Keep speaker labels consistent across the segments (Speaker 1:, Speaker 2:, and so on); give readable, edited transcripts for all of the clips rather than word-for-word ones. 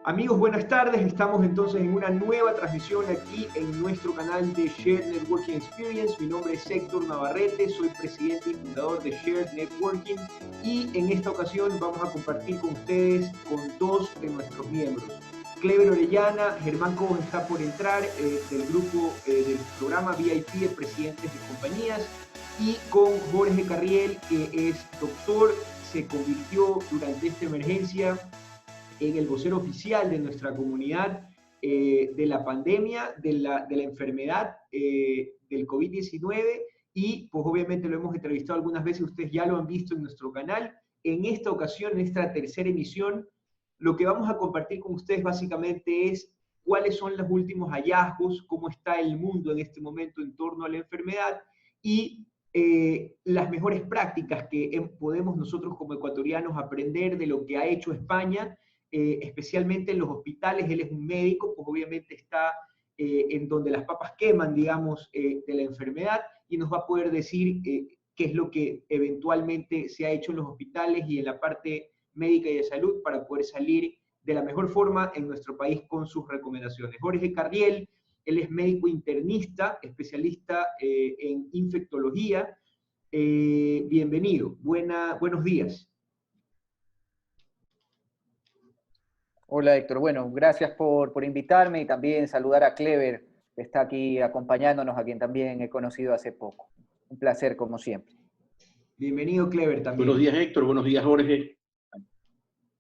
Speaker 1: Amigos, buenas tardes. Estamos entonces en una nueva transmisión aquí en nuestro canal de Shared Networking Experience. Mi nombre es Héctor Navarrete, soy presidente y fundador de Shared Networking y en esta ocasión vamos a compartir con ustedes con dos de nuestros miembros. Clever Orellana, Germán Cobos está por entrar del grupo del programa VIP de Presidentes de Compañías, y con Jorge Carriel, que es doctor, se convirtió durante esta emergencia en el vocero oficial de nuestra comunidad de la pandemia, de la enfermedad del COVID-19, y pues obviamente lo hemos entrevistado algunas veces, ustedes ya lo han visto en nuestro canal. En esta ocasión, en esta tercera emisión, lo que vamos a compartir con ustedes básicamente es cuáles son los últimos hallazgos, cómo está el mundo en este momento en torno a la enfermedad y las mejores prácticas que podemos nosotros como ecuatorianos aprender de lo que ha hecho España, especialmente en los hospitales. Él es un médico, pues obviamente está en donde las papas queman, digamos, de la enfermedad, y nos va a poder decir qué es lo que eventualmente se ha hecho en los hospitales y en la parte médica y de salud para poder salir de la mejor forma en nuestro país con sus recomendaciones. Jorge Carriel, él es médico internista, especialista en infectología. Bienvenido, buenos días.
Speaker 2: Hola Héctor, bueno, gracias por invitarme y también saludar a Clever, que está aquí acompañándonos, a quien también he conocido hace poco. Un placer como siempre.
Speaker 1: Bienvenido Clever también.
Speaker 3: Buenos días Héctor, buenos días Jorge.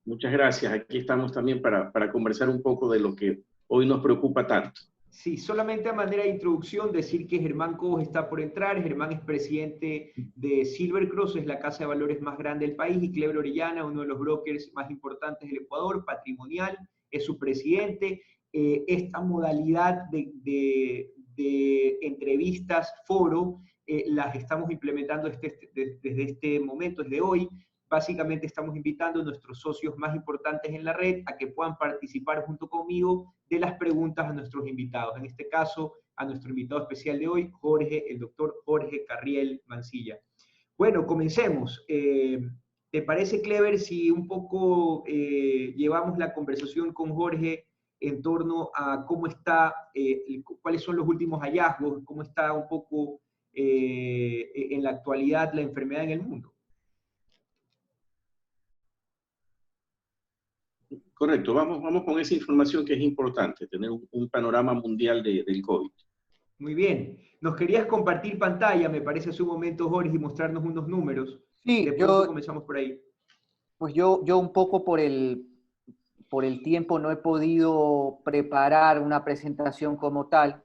Speaker 3: Muchas gracias, aquí estamos también para conversar un poco de lo que hoy nos preocupa tanto.
Speaker 1: Sí, solamente a manera de introducción decir que Germán Cobos está por entrar. Germán es presidente de Silver Cross, es la casa de valores más grande del país, y Clever Orellana, uno de los brokers más importantes del Ecuador, Patrimonial, es su presidente. Esta modalidad de entrevistas, foro, las estamos implementando desde este momento, desde hoy. Básicamente estamos invitando a nuestros socios más importantes en la red a que puedan participar junto conmigo de las preguntas a nuestros invitados. En este caso, a nuestro invitado especial de hoy, Jorge, el doctor Jorge Carriel Mancilla. Bueno, comencemos. ¿Te parece, Clever, si un poco llevamos la conversación con Jorge en torno a cómo está, cuáles son los últimos hallazgos, cómo está un poco en la actualidad la enfermedad en el mundo?
Speaker 3: Correcto, vamos con esa información que es importante, tener un panorama mundial del COVID.
Speaker 1: Muy bien. Nos querías compartir pantalla, me parece, hace un momento, Jorge, y mostrarnos unos números.
Speaker 2: Sí,
Speaker 1: de pronto comenzamos por ahí.
Speaker 2: Pues yo un poco por el tiempo no he podido preparar una presentación como tal,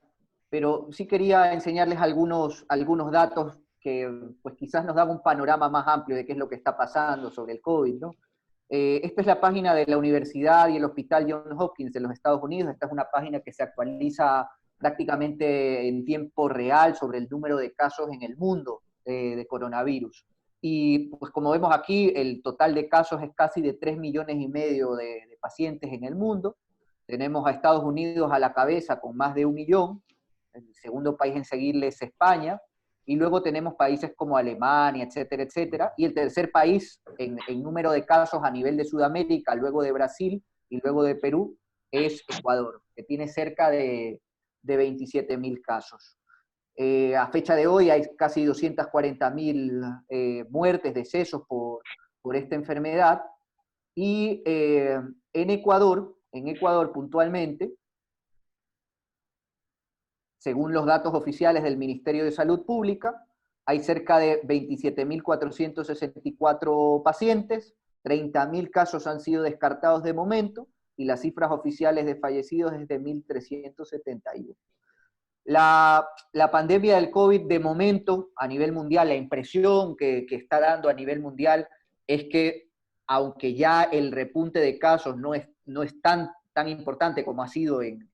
Speaker 2: pero sí quería enseñarles algunos datos que pues quizás nos dan un panorama más amplio de qué es lo que está pasando sobre el COVID, ¿no? Esta es la página de la Universidad y el Hospital Johns Hopkins de los Estados Unidos. Esta es una página que se actualiza prácticamente en tiempo real sobre el número de casos en el mundo de coronavirus. Y pues como vemos aquí, el total de casos es casi de 3,5 millones de pacientes en el mundo. Tenemos a Estados Unidos a la cabeza con más de 1 millón. El segundo país en seguirle es España. Y luego tenemos países como Alemania, etcétera, etcétera. Y el tercer país en número de casos a nivel de Sudamérica, luego de Brasil y luego de Perú, es Ecuador, que tiene cerca de 27,000 casos. A fecha de hoy hay casi 240,000 muertes, decesos por esta enfermedad. Y en Ecuador puntualmente, según los datos oficiales del Ministerio de Salud Pública, hay cerca de 27,464 pacientes, 30,000 casos han sido descartados de momento, y las cifras oficiales de fallecidos es de 1,371. La pandemia del COVID de momento a nivel mundial, la impresión que está dando a nivel mundial es que aunque ya el repunte de casos no es tan importante como ha sido en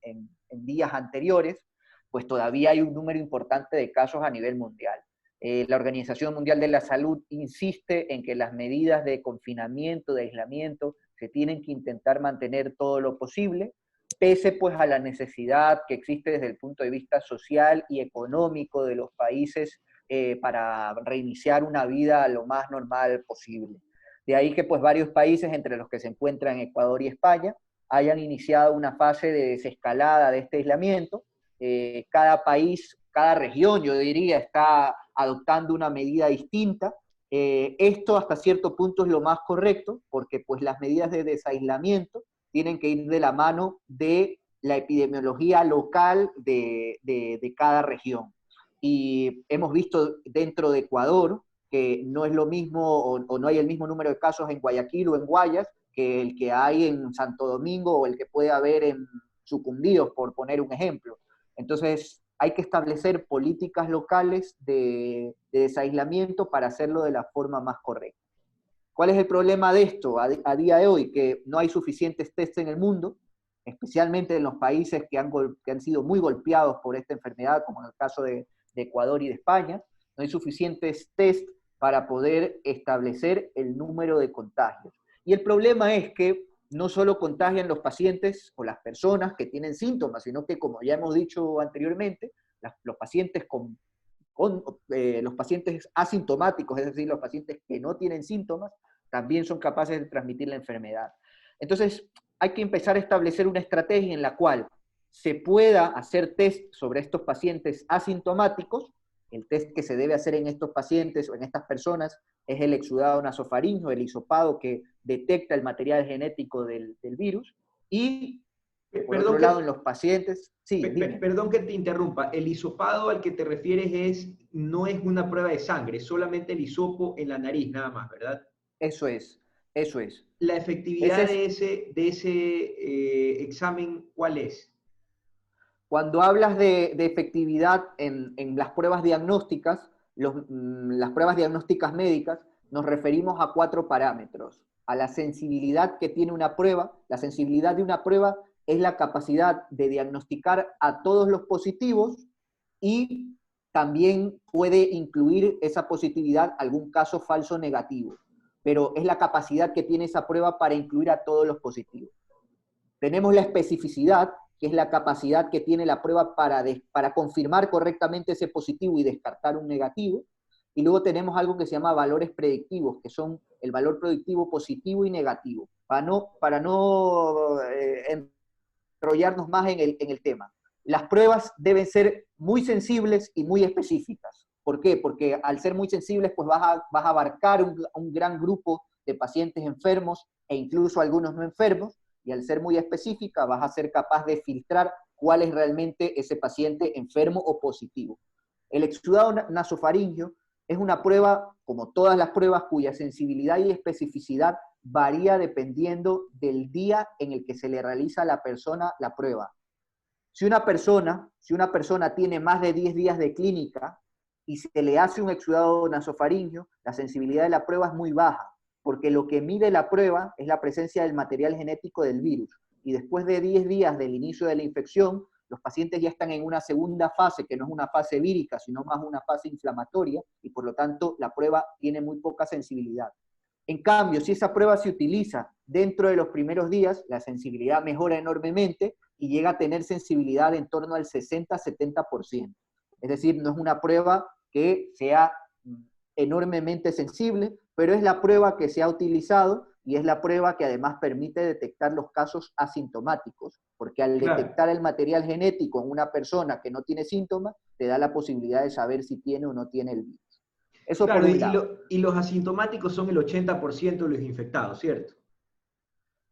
Speaker 2: días anteriores, pues todavía hay un número importante de casos a nivel mundial. La Organización Mundial de la Salud insiste en que las medidas de confinamiento, de aislamiento, se tienen que intentar mantener todo lo posible, pese pues a la necesidad que existe desde el punto de vista social y económico de los países para reiniciar una vida lo más normal posible. De ahí que pues varios países, entre los que se encuentran Ecuador y España, hayan iniciado una fase de desescalada de este aislamiento. Cada país, cada región, yo diría, está adoptando una medida distinta. Esto hasta cierto punto es lo más correcto, porque pues las medidas de desaislamiento tienen que ir de la mano de la epidemiología local de cada región. Y hemos visto dentro de Ecuador que no es lo mismo o no hay el mismo número de casos en Guayaquil o en Guayas que el que hay en Santo Domingo o el que puede haber en Sucumbíos, por poner un ejemplo. Entonces, hay que establecer políticas locales de desaislamiento para hacerlo de la forma más correcta. ¿Cuál es el problema de esto a día de hoy? Que no hay suficientes tests en el mundo, especialmente en los países que han sido muy golpeados por esta enfermedad, como en el caso de Ecuador y de España. No hay suficientes tests para poder establecer el número de contagios. Y el problema es que no solo contagian los pacientes o las personas que tienen síntomas, sino que, como ya hemos dicho anteriormente, los pacientes los pacientes asintomáticos, es decir, los pacientes que no tienen síntomas, también son capaces de transmitir la enfermedad. Entonces, hay que empezar a establecer una estrategia en la cual se pueda hacer test sobre estos pacientes asintomáticos. El test que se debe hacer en estos pacientes o en estas personas es el exudado nasofaríngeo, el hisopado que detecta el material genético del virus. Y, por otro lado, en los pacientes... Sí,
Speaker 1: perdón que te interrumpa. El hisopado al que te refieres no es una prueba de sangre, solamente el hisopo en la nariz, nada más, ¿verdad?
Speaker 2: Eso es, eso es.
Speaker 1: ¿La efectividad de ese examen cuál es?
Speaker 2: Cuando hablas de efectividad en las pruebas diagnósticas, las pruebas diagnósticas médicas, nos referimos a 4 parámetros. A la sensibilidad que tiene una prueba. La sensibilidad de una prueba es la capacidad de diagnosticar a todos los positivos y también puede incluir esa positividad algún caso falso negativo. Pero es la capacidad que tiene esa prueba para incluir a todos los positivos. Tenemos la especificidad, que es la capacidad que tiene la prueba para confirmar correctamente ese positivo y descartar un negativo. Y luego tenemos algo que se llama valores predictivos, que son el valor predictivo positivo y negativo, para no enrollarnos más en el tema. Las pruebas deben ser muy sensibles y muy específicas. ¿Por qué? Porque al ser muy sensibles, pues vas a abarcar un gran grupo de pacientes enfermos e incluso algunos no enfermos, y al ser muy específica vas a ser capaz de filtrar cuál es realmente ese paciente enfermo o positivo. El exudado nasofaríngeo es una prueba, como todas las pruebas, cuya sensibilidad y especificidad varía dependiendo del día en el que se le realiza a la persona la prueba. Si una persona tiene más de 10 días de clínica y se le hace un exudado nasofaríngeo, la sensibilidad de la prueba es muy baja, porque lo que mide la prueba es la presencia del material genético del virus. Y después de 10 días del inicio de la infección, los pacientes ya están en una segunda fase, que no es una fase vírica, sino más una fase inflamatoria, y por lo tanto la prueba tiene muy poca sensibilidad. En cambio, si esa prueba se utiliza dentro de los primeros días, la sensibilidad mejora enormemente y llega a tener sensibilidad en torno al 60-70%. Es decir, no es una prueba que sea enormemente sensible, pero es la prueba que se ha utilizado y es la prueba que además permite detectar los casos asintomáticos, porque al detectar el material genético en una persona que no tiene síntomas, te da la posibilidad de saber si tiene o no tiene el virus. Eso
Speaker 1: claro,
Speaker 2: por un lado.
Speaker 1: Y los asintomáticos son el 80% de los infectados, ¿cierto?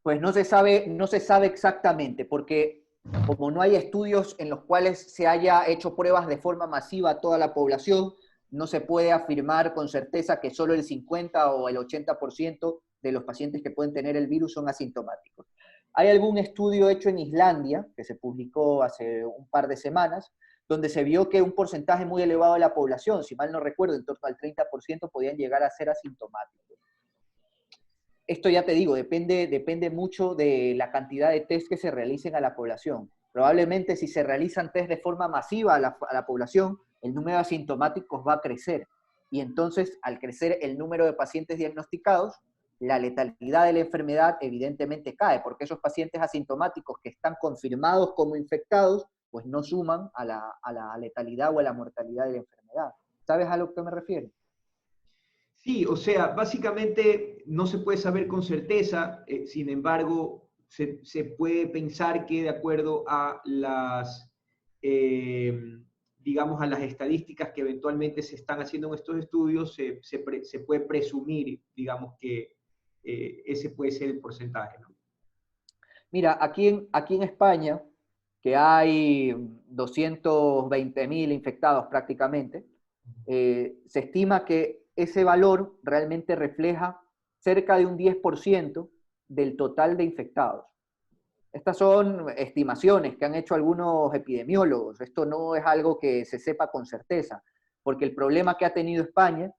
Speaker 2: Pues no se sabe exactamente, porque como no hay estudios en los cuales se haya hecho pruebas de forma masiva a toda la población, no se puede afirmar con certeza que solo el 50 o el 80% de los pacientes que pueden tener el virus son asintomáticos. Hay algún estudio hecho en Islandia, que se publicó hace un par de semanas, donde se vio que un porcentaje muy elevado de la población, si mal no recuerdo, en torno al 30%, podían llegar a ser asintomáticos. Esto ya te digo, depende mucho de la cantidad de test que se realicen a la población. Probablemente si se realizan test de forma masiva a la población, el número de asintomáticos va a crecer. Y entonces, al crecer el número de pacientes diagnosticados, la letalidad de la enfermedad evidentemente cae, porque esos pacientes asintomáticos que están confirmados como infectados, pues no suman a la letalidad o a la mortalidad de la enfermedad. ¿Sabes a lo que me refiero?
Speaker 1: Sí, o sea, básicamente no se puede saber con certeza, sin embargo, se puede pensar que de acuerdo a las, digamos, a las estadísticas que eventualmente se están haciendo en estos estudios, se puede presumir, digamos, que ese puede ser el porcentaje, ¿no?
Speaker 2: Mira, aquí en España, que hay 220.000 infectados prácticamente, se estima que ese valor realmente refleja cerca de un 10% del total de infectados. Estas son estimaciones que han hecho algunos epidemiólogos. Esto no es algo que se sepa con certeza, porque el problema que ha tenido España,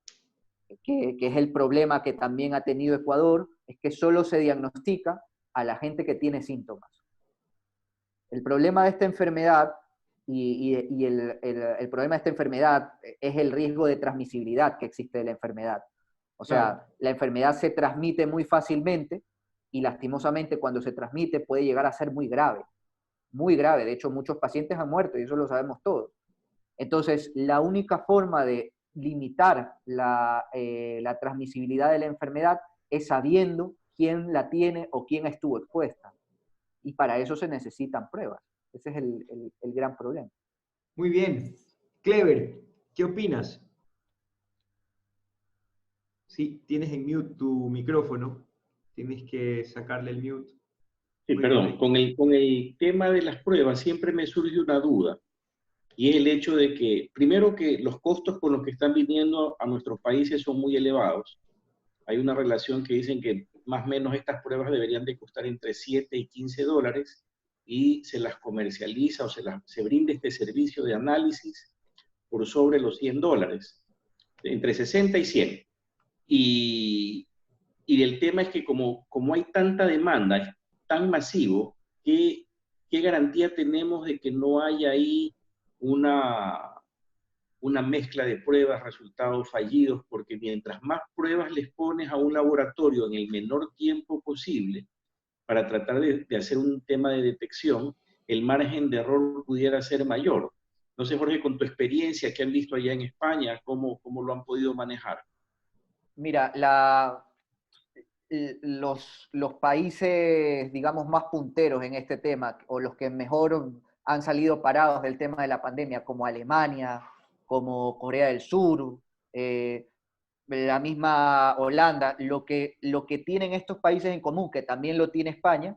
Speaker 2: que es el problema que también ha tenido Ecuador, es que solo se diagnostica a la gente que tiene síntomas. El problema de esta enfermedad y el problema de esta enfermedad es el riesgo de transmisibilidad que existe de la enfermedad. O sea,
Speaker 1: Claro.
Speaker 2: la enfermedad se transmite muy fácilmente y lastimosamente cuando se transmite puede llegar a ser muy grave. Muy grave. De hecho, muchos pacientes han muerto y eso lo sabemos todos. Entonces, la única forma de limitar la transmisibilidad de la enfermedad es sabiendo quién la tiene o quién estuvo expuesta. Y para eso se necesitan pruebas. Ese es el gran problema.
Speaker 1: Muy bien. Clever, ¿qué opinas? Sí, tienes en mute tu micrófono. Tienes que sacarle el mute.
Speaker 3: Sí,
Speaker 1: Muy
Speaker 3: perdón,
Speaker 1: bien.
Speaker 3: con el tema de las pruebas siempre me surge una duda, y es el hecho de que, primero, que los costos con los que están viniendo a nuestros países son muy elevados. Hay una relación que dicen que más o menos estas pruebas deberían de costar entre 7 y 15 dólares y se las comercializa o se brinda este servicio de análisis por sobre los 100 dólares, entre 60 y 100. Y el tema es que como hay tanta demanda, es tan masivo, ¿qué garantía tenemos de que no haya ahí una mezcla de pruebas, resultados fallidos? Porque mientras más pruebas les pones a un laboratorio en el menor tiempo posible para tratar de hacer un tema de detección, el margen de error pudiera ser mayor. No sé, Jorge, con tu experiencia que han visto allá en España, ¿cómo lo han podido manejar?
Speaker 2: Mira, los países, digamos, más punteros en este tema, o los que mejor han salido parados del tema de la pandemia, como Alemania, como Corea del Sur, la misma Holanda, lo que tienen estos países en común, que también lo tiene España,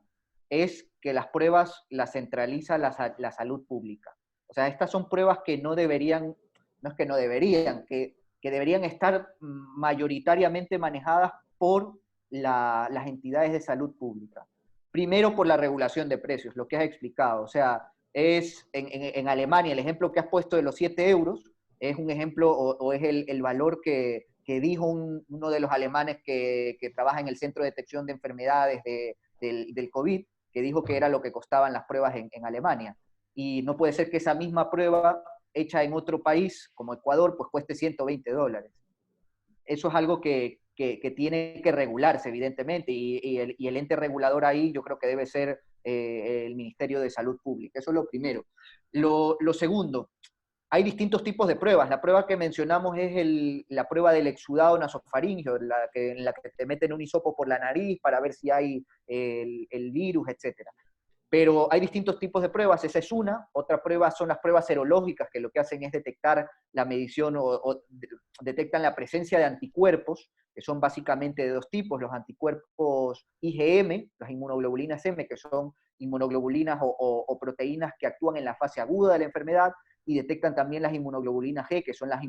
Speaker 2: es que las pruebas las centraliza la salud pública. O sea, estas son pruebas que no deberían, no es que no deberían, que deberían estar mayoritariamente manejadas por las entidades de salud pública. Primero por la regulación de precios, lo que has explicado. O sea, en Alemania, el ejemplo que has puesto de los 7 euros, es un ejemplo o es el valor que dijo uno de los alemanes que trabaja en el Centro de Detección de Enfermedades del COVID, que dijo que era lo que costaban las pruebas en Alemania. Y no puede ser que esa misma prueba hecha en otro país, como Ecuador, pues cueste 120 dólares. Eso es algo que tiene que regularse, evidentemente, y el ente regulador ahí yo creo que debe ser el Ministerio de Salud Pública. Eso es lo primero. Lo segundo, hay distintos tipos de pruebas. La prueba que mencionamos es la prueba del exudado nasofaríngeo, en la que te meten un hisopo por la nariz para ver si hay el virus, etc. Pero hay distintos tipos de pruebas, esa es una. Otra prueba son las pruebas serológicas, que lo que hacen es detectar la medición o detectan la presencia de anticuerpos, que son básicamente de dos tipos: los anticuerpos IgM, las inmunoglobulinas M, que son inmunoglobulinas o proteínas que actúan en la fase aguda de la enfermedad, y detectan también las inmunoglobulinas G, que son las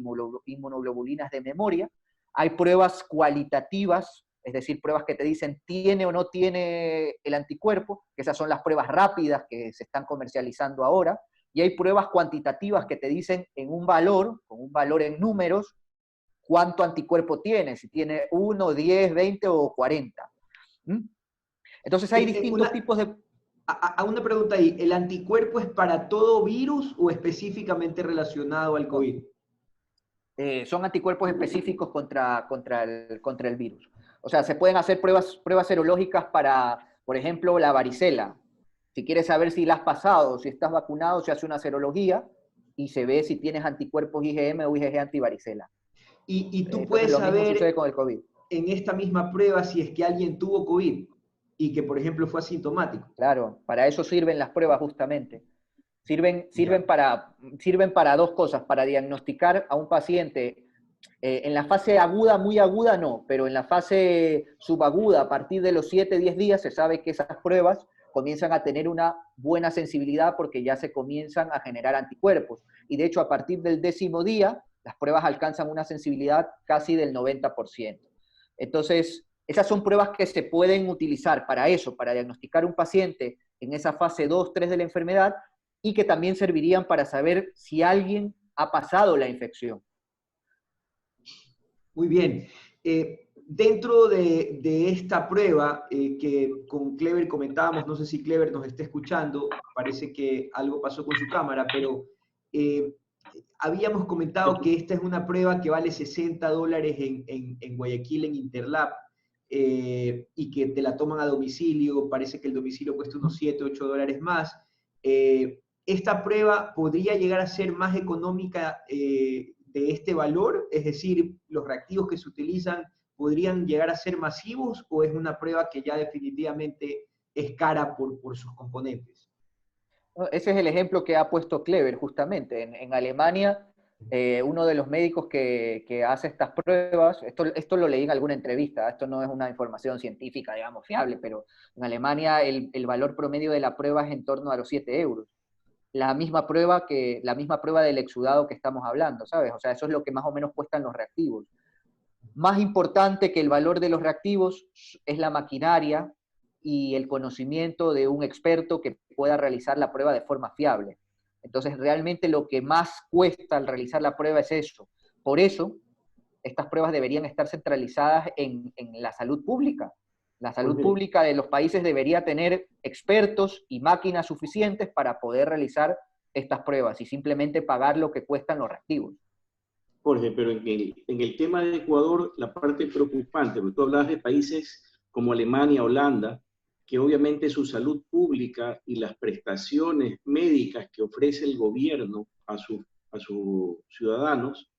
Speaker 2: inmunoglobulinas de memoria. Hay pruebas cualitativas, es decir, pruebas que te dicen tiene o no tiene el anticuerpo, que esas son las pruebas rápidas que se están comercializando ahora, y hay pruebas cuantitativas que te dicen en un valor, con un valor en números, cuánto anticuerpo tiene, si tiene 1, 10, 20 o 40. Entonces hay distintos tipos de...
Speaker 1: Una pregunta ahí, ¿el anticuerpo es para todo virus o específicamente relacionado al
Speaker 2: No,
Speaker 1: COVID?
Speaker 2: son anticuerpos específicos contra el virus. O sea, se pueden hacer pruebas serológicas para, por ejemplo, la varicela. Si quieres saber si la has pasado, si estás vacunado, se hace una serología y se ve si tienes anticuerpos IgM o IgG antivaricela.
Speaker 1: Y tú
Speaker 2: Entonces
Speaker 1: puedes
Speaker 2: lo mismo sucede
Speaker 1: saber,
Speaker 2: con el COVID.
Speaker 1: en esta misma prueba si es que alguien tuvo COVID y que, por ejemplo, fue asintomático.
Speaker 2: Claro, para eso sirven las pruebas justamente. Sirven,
Speaker 1: Ya.
Speaker 2: sirven para dos cosas, para diagnosticar a un paciente en la fase aguda, muy aguda no, pero en la fase subaguda, a partir de los 7-10 días, se sabe que esas pruebas comienzan a tener una buena sensibilidad porque ya se comienzan a generar anticuerpos. Y de hecho, a partir del 10.º día, las pruebas alcanzan una sensibilidad casi del 90%. Entonces, esas son pruebas que se pueden utilizar para eso, para diagnosticar un paciente en esa fase 2-3 de la enfermedad y que también servirían para saber si alguien ha pasado la infección.
Speaker 1: Muy bien. Dentro de esta prueba que con Clever comentábamos, no sé si Clever nos está escuchando, parece que algo pasó con su cámara, pero habíamos comentado que esta es una prueba que vale $60 en Guayaquil, en Interlab, y que te la toman a domicilio, parece que el domicilio cuesta unos $7-8 más. ¿Esta prueba podría llegar a ser más económica de este valor? Es decir, ¿los reactivos que se utilizan podrían llegar a ser masivos o es una prueba que ya definitivamente es cara por sus componentes?
Speaker 2: Ese es el ejemplo que ha puesto Clever justamente. En Alemania, uno de los médicos que hace estas pruebas, esto lo leí en alguna entrevista, esto no es una información científica, digamos, fiable, pero en Alemania el valor promedio de la prueba es en torno a los 7 euros. La misma prueba del exudado que estamos hablando, ¿sabes? O sea, eso es lo que más o menos cuestan los reactivos. Más importante que el valor de los reactivos es la maquinaria y el conocimiento de un experto que pueda realizar la prueba de forma fiable. Entonces, realmente lo que más cuesta al realizar la prueba es eso. Por eso, estas pruebas deberían estar centralizadas en la salud pública. La salud pública de los países debería tener expertos y máquinas suficientes para poder realizar estas pruebas y simplemente pagar lo que cuestan los reactivos.
Speaker 3: Jorge, pero en el tema de Ecuador, la parte preocupante, porque tú hablabas de países como Alemania, Holanda, que obviamente su salud pública y las prestaciones médicas que ofrece el gobierno a sus ciudadanos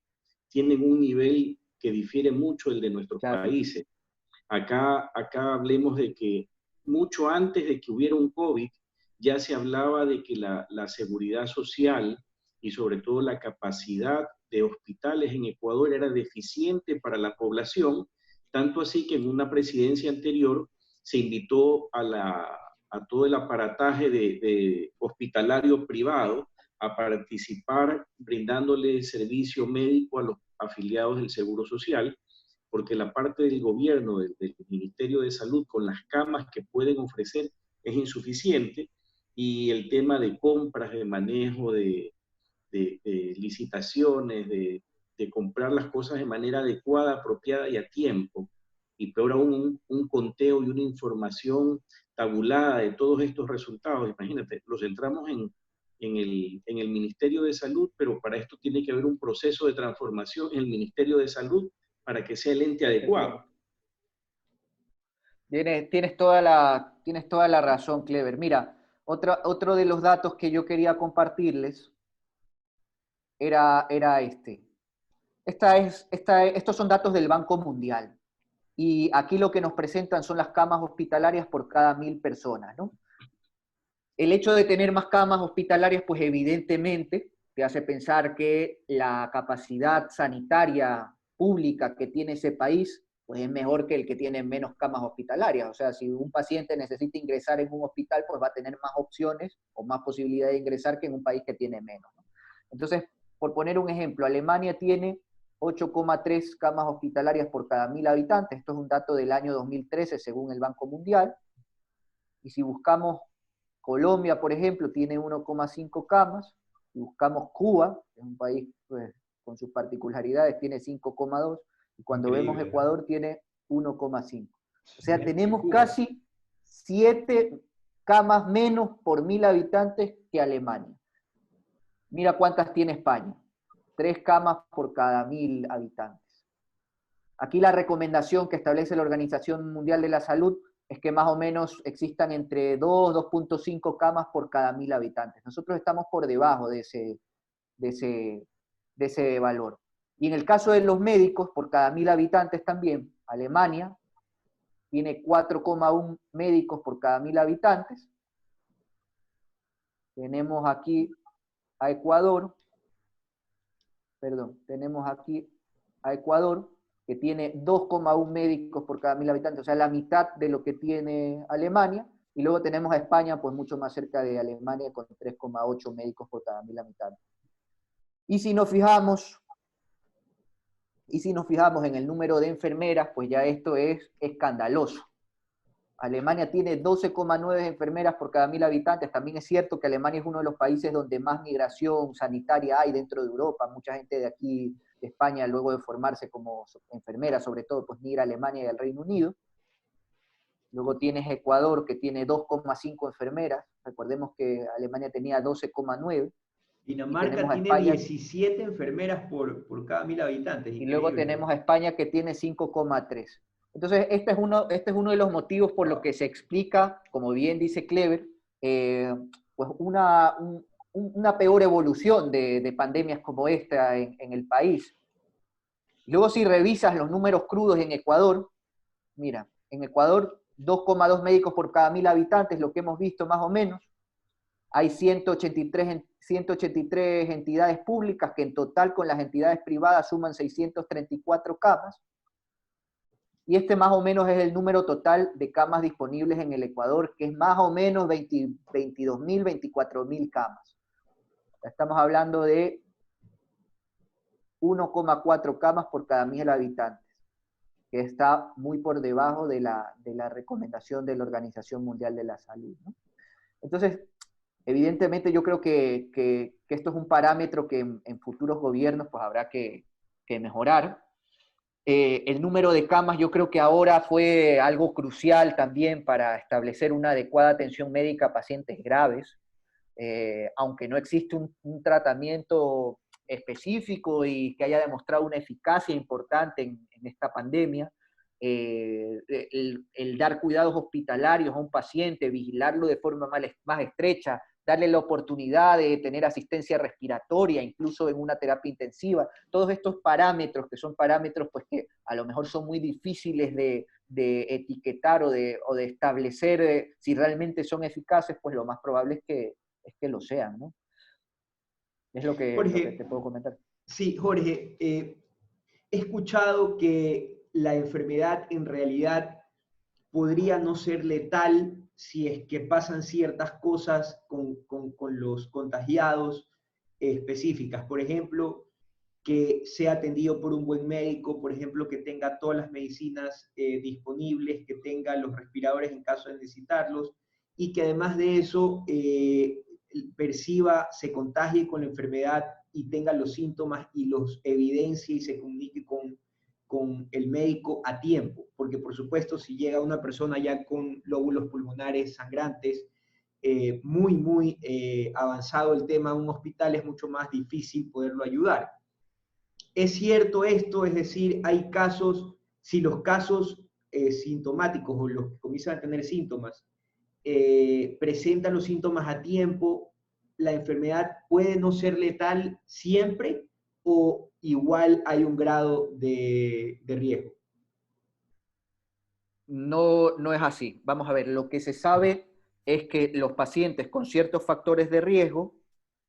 Speaker 3: tienen un nivel que difiere mucho del de nuestros países. Acá hablemos de que mucho antes de que hubiera un COVID, ya se hablaba de que la seguridad social y sobre todo la capacidad de hospitales en Ecuador era deficiente para la población, tanto así que en una presidencia anterior se invitó a todo el aparataje de hospitalario privado a participar brindándole servicio médico a los afiliados del Seguro Social, porque la parte del gobierno, del Ministerio de Salud, con las camas que pueden ofrecer es insuficiente, y el tema de compras, de manejo, de licitaciones, de comprar las cosas de manera adecuada, apropiada y a tiempo, y peor aún un conteo y una información tabulada de todos estos resultados. Imagínate, los centramos en el Ministerio de Salud, pero para esto tiene que haber un proceso de transformación en el Ministerio de Salud para que sea el ente adecuado.
Speaker 2: Tienes toda la razón, Clever. Mira, otro de los datos que yo quería compartirles era este. Estos son datos del Banco Mundial. Y aquí lo que nos presentan son las camas hospitalarias por cada 1.000 personas, ¿no? El hecho de tener más camas hospitalarias, pues evidentemente te hace pensar que la capacidad sanitaria pública que tiene ese país, pues es mejor que el que tiene menos camas hospitalarias. O sea, si un paciente necesita ingresar en un hospital, pues va a tener más opciones o más posibilidad de ingresar que en un país que tiene menos, ¿no? Entonces, por poner un ejemplo, Alemania tiene 8,3 camas hospitalarias por cada 1.000 habitantes. Esto es un dato del año 2013 según el Banco Mundial. Y si buscamos Colombia, por ejemplo, tiene 1,5 camas. Si buscamos Cuba, que es un país pues, con sus particularidades, tiene 5,2. Y cuando vemos Ecuador, tiene 1,5. O sea, tenemos casi 7 camas menos por 1.000 habitantes que Alemania. Mira cuántas tiene España. 3 camas por cada 1.000 habitantes. Aquí la recomendación que establece la Organización Mundial de la Salud es que más o menos existan entre 2,5 camas por cada 1.000 habitantes. Nosotros estamos por debajo de ese valor. Y en el caso de los médicos, por cada 1.000 habitantes también, Alemania tiene 4,1 médicos por cada 1000 habitantes. Tenemos aquí a Ecuador, tenemos aquí a Ecuador, que tiene 2,1 médicos por cada 1000 habitantes, o sea, la mitad de lo que tiene Alemania, y luego tenemos a España, pues mucho más cerca de Alemania, con 3,8 médicos por cada 1000 habitantes. Y si nos fijamos en el número de enfermeras, pues ya esto es escandaloso. Alemania tiene 12,9 enfermeras por cada 1000 habitantes. También es cierto que Alemania es uno de los países donde más migración sanitaria hay dentro de Europa. Mucha gente de aquí, de España, luego de formarse como enfermera, sobre todo, pues migra a Alemania y al Reino Unido. Luego tienes Ecuador, que tiene 2,5 enfermeras. Recordemos que Alemania tenía 12,9.
Speaker 1: Dinamarca tiene
Speaker 2: España,
Speaker 1: 17 enfermeras por cada 1000 habitantes.
Speaker 2: Y luego tenemos a España, que tiene 5,3. Entonces, este es uno de los motivos por los que se explica, como bien dice Clever, pues una peor evolución de pandemias como esta en el país. Luego, si revisas los números crudos en Ecuador, mira, en Ecuador 2,2 médicos por cada 1000 habitantes, lo que hemos visto más o menos. Hay 183 entidades públicas que en total con las entidades privadas suman 634 camas. Y este más o menos es el número total de camas disponibles en el Ecuador, que es más o menos 22.000, 24.000 camas. Estamos hablando de 1,4 camas por cada 1000 habitantes, que está muy por debajo de la recomendación de la Organización Mundial de la Salud, ¿no? Entonces, evidentemente yo creo que esto es un parámetro que en futuros gobiernos pues habrá que mejorar. El número de camas yo creo que ahora fue algo crucial también para establecer una adecuada atención médica a pacientes graves, aunque no existe un tratamiento específico y que haya demostrado una eficacia importante en esta pandemia. El dar cuidados hospitalarios a un paciente, vigilarlo de forma más estrecha, darle la oportunidad de tener asistencia respiratoria, incluso en una terapia intensiva, todos estos parámetros, que son parámetros pues, que a lo mejor son muy difíciles de etiquetar o de establecer si realmente son eficaces, pues lo más probable es que lo sean, ¿no? Es lo que te puedo comentar.
Speaker 1: Sí, Jorge, he escuchado que la enfermedad en realidad podría no ser letal si es que pasan ciertas cosas con los contagiados específicas. Por ejemplo, que sea atendido por un buen médico, por ejemplo, que tenga todas las medicinas disponibles, que tenga los respiradores en caso de necesitarlos, y que además de eso perciba, se contagie con la enfermedad y tenga los síntomas y los evidencie y se comunique con el médico a tiempo, porque por supuesto si llega una persona ya con lóbulos pulmonares sangrantes, muy avanzado el tema en un hospital, es mucho más difícil poderlo ayudar. ¿Es cierto esto? Es decir, hay casos, si los casos sintomáticos o los que comienzan a tener síntomas presentan los síntomas a tiempo, la enfermedad puede no ser letal siempre o igual hay un grado de riesgo?
Speaker 2: No es así. Vamos a ver, lo que se sabe es que los pacientes con ciertos factores de riesgo,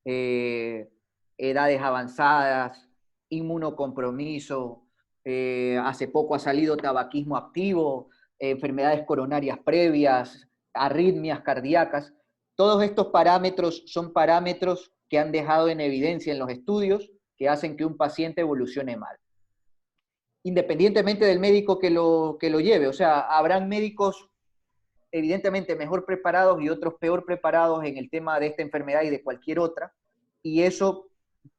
Speaker 2: edades avanzadas, inmunocompromiso, hace poco ha salido tabaquismo activo, enfermedades coronarias previas, arritmias cardíacas, todos estos parámetros son parámetros que han dejado en evidencia en los estudios que hacen que un paciente evolucione mal, independientemente del médico que lo lleve. O sea, habrán médicos evidentemente mejor preparados y otros peor preparados en el tema de esta enfermedad y de cualquier otra, y eso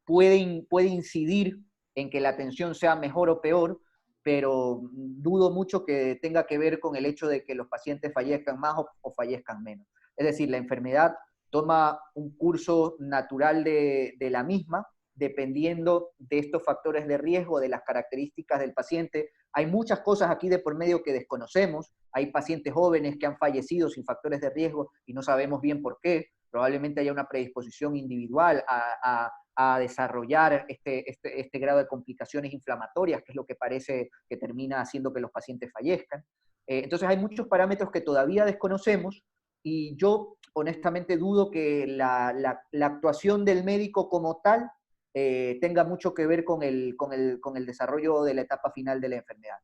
Speaker 2: puede incidir en que la atención sea mejor o peor, pero dudo mucho que tenga que ver con el hecho de que los pacientes fallezcan más o fallezcan menos. Es decir, la enfermedad toma un curso natural de la misma, dependiendo de estos factores de riesgo, de las características del paciente. Hay muchas cosas aquí de por medio que desconocemos. Hay pacientes jóvenes que han fallecido sin factores de riesgo y no sabemos bien por qué. Probablemente haya una predisposición individual a a desarrollar este grado de complicaciones inflamatorias, que es lo que parece que termina haciendo que los pacientes fallezcan. Entonces hay muchos parámetros que todavía desconocemos y yo honestamente dudo que la actuación del médico como tal tenga mucho que ver con el desarrollo de la etapa final de la enfermedad.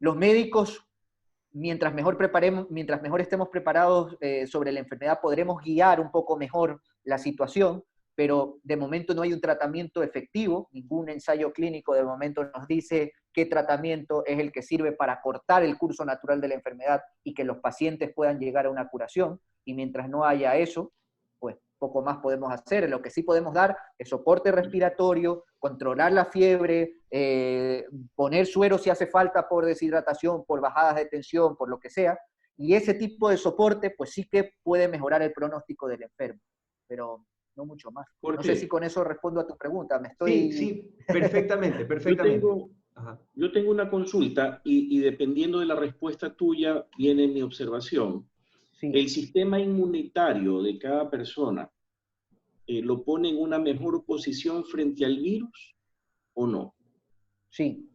Speaker 2: Los médicos, mientras mejor estemos preparados sobre la enfermedad, podremos guiar un poco mejor la situación, pero de momento no hay un tratamiento efectivo, ningún ensayo clínico de momento nos dice qué tratamiento es el que sirve para cortar el curso natural de la enfermedad y que los pacientes puedan llegar a una curación, y mientras no haya eso, pues poco más podemos hacer. Lo que sí podemos dar es soporte respiratorio, controlar la fiebre, poner suero si hace falta por deshidratación, por bajadas de tensión, por lo que sea, y ese tipo de soporte pues sí que puede mejorar el pronóstico del enfermo, pero no mucho más. No sé si con eso respondo a tu pregunta.
Speaker 1: Sí, perfectamente, perfectamente.
Speaker 3: Yo tengo una consulta y dependiendo de la respuesta tuya viene mi observación. Sí. ¿El sistema inmunitario de cada persona lo pone en una mejor posición frente al virus o no?
Speaker 2: Sí.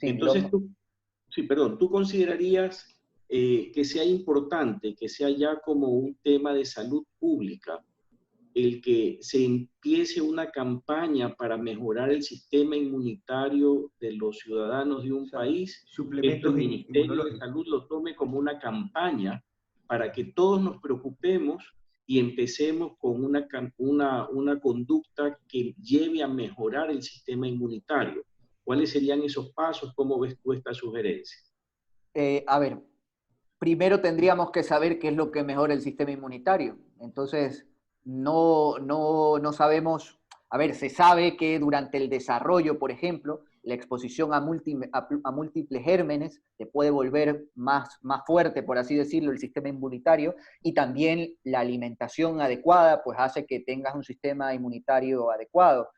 Speaker 3: Entonces, ¿tú considerarías que sea importante, que sea ya como un tema de salud pública, el que se empiece una campaña para mejorar el sistema inmunitario de los ciudadanos de un país?
Speaker 1: Suplementos
Speaker 3: el Ministerio de Salud lo tome como una campaña para que todos nos preocupemos y empecemos con una conducta que lleve a mejorar el sistema inmunitario. ¿Cuáles serían esos pasos? ¿Cómo ves tú esta sugerencia?
Speaker 2: A ver, primero tendríamos que saber qué es lo que mejora el sistema inmunitario. Entonces, no sabemos, a ver, se sabe que durante el desarrollo, por ejemplo, la exposición a múltiples gérmenes te puede volver más fuerte, por así decirlo, el sistema inmunitario, y también la alimentación adecuada pues hace que tengas un sistema inmunitario adecuado.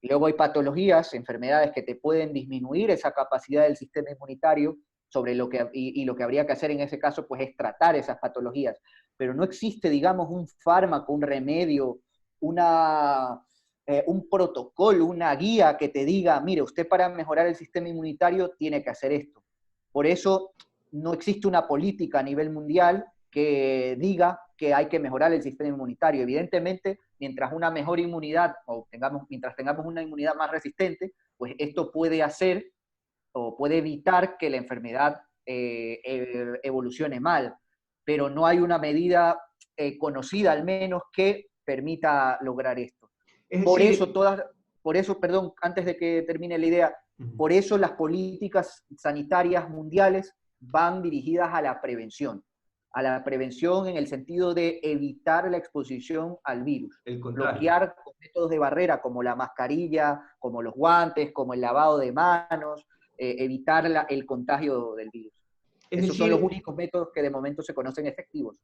Speaker 2: Luego hay patologías, enfermedades que te pueden disminuir esa capacidad del sistema inmunitario, lo que habría que hacer en ese caso pues es tratar esas patologías. Pero no existe, digamos, un fármaco, un remedio, un protocolo, una guía que te diga, mire, usted para mejorar el sistema inmunitario tiene que hacer esto. Por eso no existe una política a nivel mundial que diga que hay que mejorar el sistema inmunitario. Evidentemente, mientras una mejor inmunidad, mientras tengamos una inmunidad más resistente, pues esto puede hacer o puede evitar que la enfermedad evolucione mal, pero no hay una medida conocida al menos que permita lograr esto. Por eso, perdón, antes de que termine la idea, por eso las políticas sanitarias mundiales van dirigidas a la prevención en el sentido de evitar la exposición al virus, bloquear con métodos de barrera como la mascarilla, como los guantes, como el lavado de manos, evitar el contagio del virus. Esos son los únicos métodos que de momento se conocen efectivos.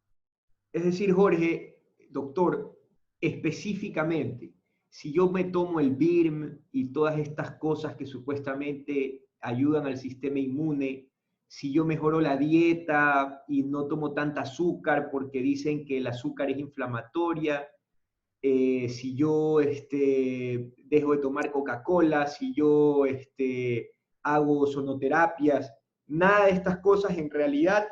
Speaker 1: Es decir, Jorge, doctor, específicamente, si yo me tomo el BIRM y todas estas cosas que supuestamente ayudan al sistema inmune, si yo mejoro la dieta y no tomo tanta azúcar porque dicen que el azúcar es inflamatoria, si yo dejo de tomar Coca-Cola, si yo hago sonoterapias, nada de estas cosas en realidad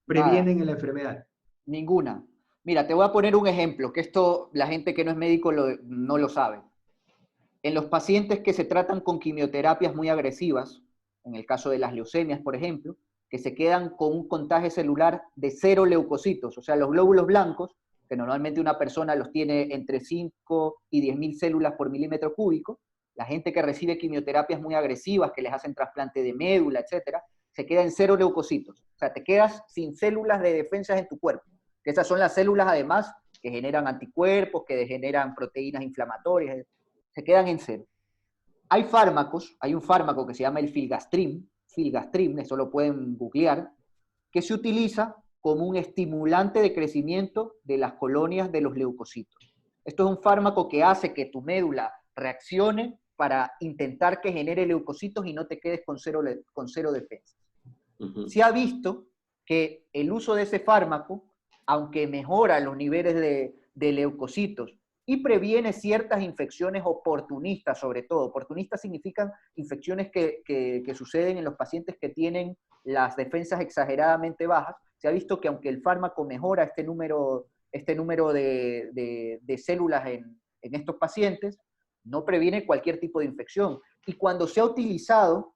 Speaker 1: previenen la enfermedad.
Speaker 2: Ninguna. Mira, te voy a poner un ejemplo, que esto la gente que no es médico no lo sabe. En los pacientes que se tratan con quimioterapias muy agresivas, en el caso de las leucemias, por ejemplo, que se quedan con un contagio celular de 0 leucocitos, o sea, los glóbulos blancos, que normalmente una persona los tiene entre 5 y 10.000 células por milímetro cúbico, la gente que recibe quimioterapias muy agresivas, que les hacen trasplante de médula, etcétera, se queda en 0 leucocitos. O sea, te quedas sin células de defensas en tu cuerpo. Que esas son las células, además, que generan anticuerpos, que generan proteínas inflamatorias. Se quedan en 0. Hay un fármaco que se llama el filgastrim, eso lo pueden googlear, que se utiliza como un estimulante de crecimiento de las colonias de los leucocitos. Esto es un fármaco que hace que tu médula reaccione para intentar que genere leucocitos y no te quedes con cero defensas. Se ha visto que el uso de ese fármaco, aunque mejora los niveles de leucocitos y previene ciertas infecciones oportunistas, sobre todo. Oportunistas significan infecciones que suceden en los pacientes que tienen las defensas exageradamente bajas. Se ha visto que aunque el fármaco mejora este número de células en estos pacientes, no previene cualquier tipo de infección. Y cuando se ha utilizado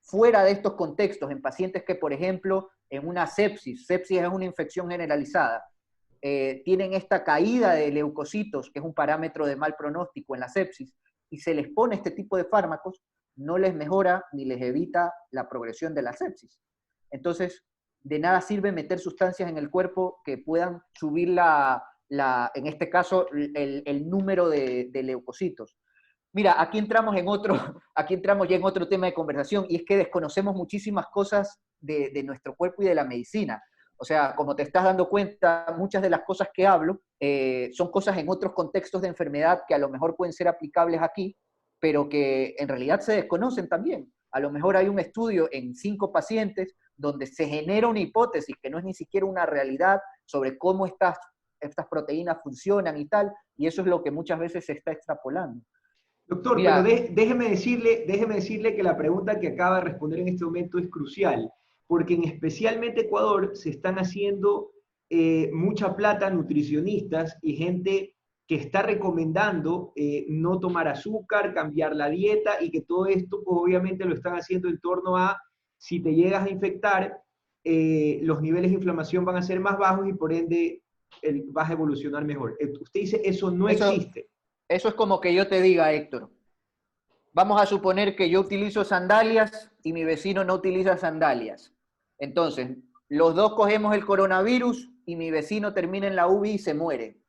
Speaker 2: fuera de estos contextos, en pacientes que, por ejemplo, en una sepsis es una infección generalizada, tienen esta caída de leucocitos, que es un parámetro de mal pronóstico en la sepsis, y se les pone este tipo de fármacos, no les mejora ni les evita la progresión de la sepsis. Entonces, de nada sirve meter sustancias en el cuerpo que puedan subir en este caso, el número de leucocitos. Mira, aquí entramos ya en otro tema de conversación, y es que desconocemos muchísimas cosas de nuestro cuerpo y de la medicina. O sea, como te estás dando cuenta, muchas de las cosas que hablo son cosas en otros contextos de enfermedad que a lo mejor pueden ser aplicables aquí, pero que en realidad se desconocen también. A lo mejor hay un estudio en 5 pacientes donde se genera una hipótesis que no es ni siquiera una realidad sobre cómo estas proteínas funcionan y tal, y eso es lo que muchas veces se está extrapolando.
Speaker 1: Doctor,
Speaker 2: Mira,
Speaker 1: pero déjeme decirle que la pregunta que acaba de responder en este momento es crucial, porque en especialmente Ecuador se están haciendo mucha plata nutricionistas y gente que está recomendando no tomar azúcar, cambiar la dieta, y que todo esto pues, obviamente lo están haciendo en torno a si te llegas a infectar, los niveles de inflamación van a ser más bajos y por ende vas a evolucionar mejor. Usted dice eso no existe.
Speaker 2: Eso es como que yo te diga, Héctor, vamos a suponer que yo utilizo sandalias y mi vecino no utiliza sandalias. Entonces, los dos cogemos el coronavirus y mi vecino termina en la UBI y se muere.